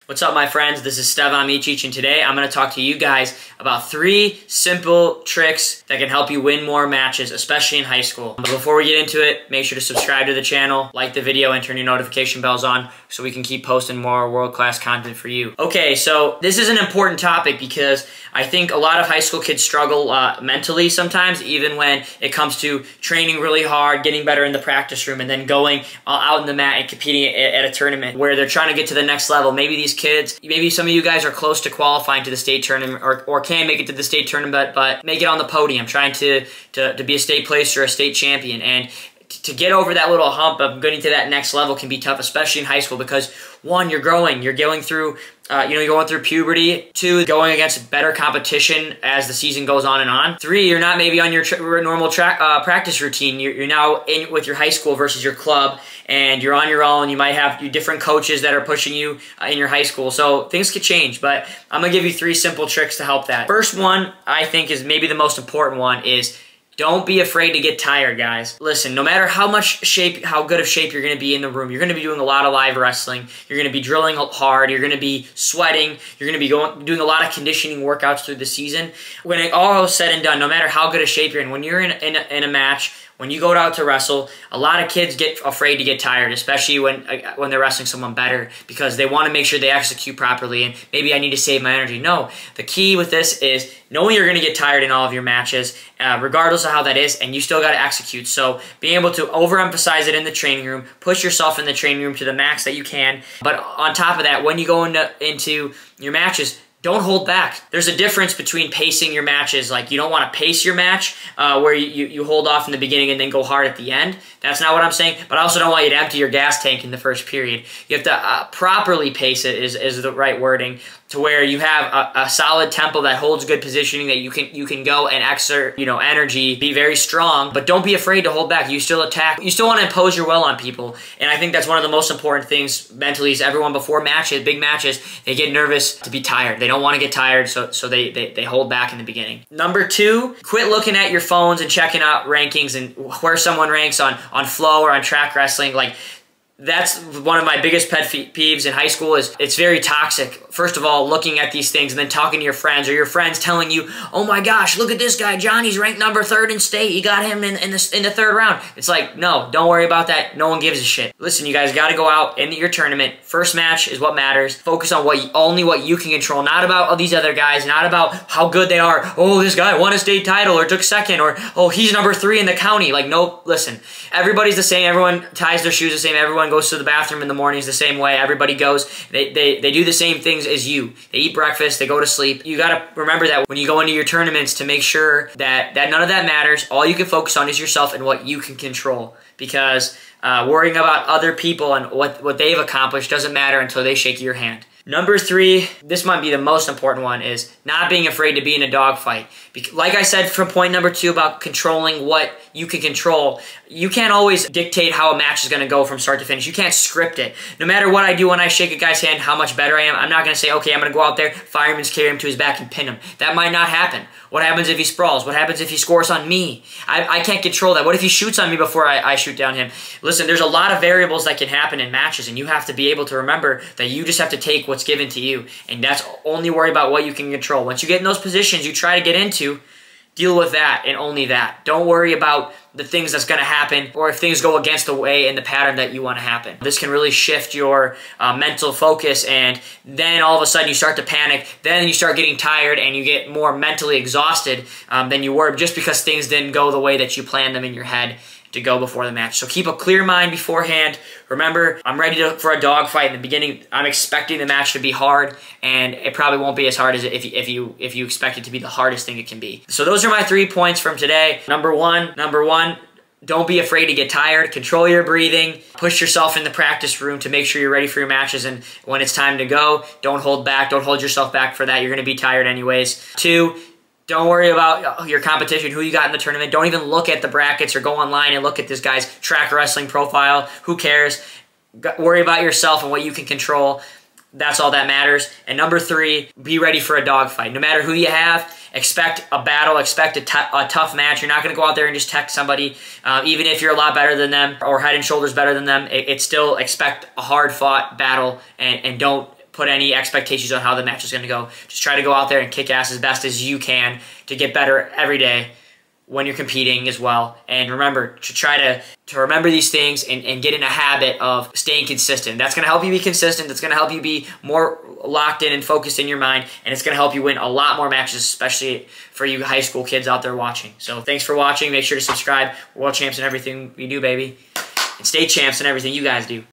What's up, my friends? This is Stevan, and today I'm going to talk to you guys about 3 simple tricks that can help you win more matches, especially in high school. But before we get into it, make sure to subscribe to the channel, like the video, and turn your notification bells on so we can keep posting more world-class content for you. Okay, so this is an important topic because I think a lot of high school kids struggle mentally sometimes, even when it comes to training really hard, getting better in the practice room, and then going out in the mat and competing at a tournament where they're trying to get to the next level. Maybe these kids, maybe some of you guys are close to qualifying to the state tournament or can make it to the state tournament, but make it on the podium, trying to be a state placer or a state champion. And to get over that little hump of getting to that next level can be tough, especially in high school, because 1, you're growing, you're going through, you're going through puberty. 2, going against better competition as the season goes on and on. 3, you're not maybe on your normal practice routine. You're now in with your high school versus your club, and you're on your own. You might have different coaches that are pushing you in your high school. So things could change, but I'm gonna give you 3 simple tricks to help that. First one, I think, is maybe the most important one, is don't be afraid to get tired, guys. Listen, no matter how good of shape you're going to be in the room, you're going to be doing a lot of live wrestling, you're going to be drilling hard, you're going to be sweating, you're going to be doing a lot of conditioning workouts through the season. When it all is said and done, no matter how good of shape you're in, when you're in a match, when you go out to wrestle, a lot of kids get afraid to get tired, especially when they're wrestling someone better, because they want to make sure they execute properly, and maybe I need to save my energy. No, the key with this is knowing you're going to get tired in all of your matches, regardless of how that is, and you still got to execute. So being able to overemphasize it in the training room, push yourself in the training room to the max that you can, but on top of that, when you go into your matches, don't hold back. There's a difference between pacing your matches. Like, you don't want to pace your match where you hold off in the beginning and then go hard at the end. That's not what I'm saying. But I also don't want you to empty your gas tank in the first period. You have to properly pace it is the right wording, to where you have a solid tempo that holds good positioning, that you can go and exert energy, be very strong, but don't be afraid to hold back. You still attack. You still want to impose your will on people, and I think that's one of the most important things mentally. Is everyone before matches, big matches, they get nervous to be tired. They don't want to get tired, so they hold back in the beginning. Number 2, quit looking at your phones and checking out rankings and where someone ranks on flow or on track wrestling. Like, that's one of my biggest pet peeves in high school. Is it's very toxic. First of all, looking at these things and then talking to your friends, or your friends telling you, "Oh my gosh, look at this guy, Johnny's ranked number 3rd in state. You got him in the 3rd round." It's like, no, don't worry about that. No one gives a shit. Listen, you guys got to go out into your tournament. First match is what matters. Focus on only what you can control, not about all these other guys, not about how good they are. Oh, this guy won a state title or took 2nd, or oh, he's number 3 in the county. Like, no, listen, everybody's the same. Everyone ties their shoes the same. Everyone goes to the bathroom in the mornings the same way. Everybody goes. They do the same things as you. They eat breakfast. They go to sleep. You got to remember that when you go into your tournaments, to make sure that none of that matters. All you can focus on is yourself and what you can control, because worrying about other people and what they've accomplished doesn't matter until they shake your hand. Number 3, this might be the most important one, is not being afraid to be in a dogfight. Like I said from point number 2 about controlling what you can control, you can't always dictate how a match is going to go from start to finish. You can't script it. No matter what I do when I shake a guy's hand, how much better I am, I'm not going to say, okay, I'm going to go out there, fireman's carry him to his back and pin him. That might not happen. What happens if he sprawls? What happens if he scores on me? I can't control that. What if he shoots on me before I shoot down him? Listen, there's a lot of variables that can happen in matches, and you have to be able to remember that you just have to take what's given to you, and that's only worry about what you can control. Once you get in those positions you try to get into, deal with that and only that. Don't worry about the things that's going to happen, or if things go against the way and the pattern that you want to happen. This can really shift your mental focus, and then all of a sudden you start to panic. Then you start getting tired and you get more mentally exhausted than you were, just because things didn't go the way that you planned them in your head to go before the match. So keep a clear mind beforehand. Remember, I'm ready for a dogfight in the beginning. I'm expecting the match to be hard, and it probably won't be as hard as if you expect it to be the hardest thing it can be. So those are my 3 points from today. Number one, don't be afraid to get tired. Control your breathing. Push yourself in the practice room to make sure you're ready for your matches, and when it's time to go, don't hold back. Don't hold yourself back for that. You're going to be tired anyways. 2, don't worry about your competition, who you got in the tournament. Don't even look at the brackets or go online and look at this guy's track wrestling profile. Who cares? Worry about yourself and what you can control. That's all that matters. And number 3, be ready for a dogfight. No matter who you have, expect a battle, expect a tough match. You're not going to go out there and just text somebody, even if you're a lot better than them or head and shoulders better than them. It's still expect a hard-fought battle, and don't put any expectations on how the match is going to go. Just try to go out there and kick ass as best as you can to get better every day when you're competing as well. And remember to try to remember these things and get in a habit of staying consistent. That's going to help you be consistent. That's going to help you be more locked in and focused in your mind, and it's going to help you win a lot more matches, especially for you high school kids out there watching. So thanks for watching. Make sure to subscribe. We're world champs in everything we do, baby. And stay champs in everything you guys do.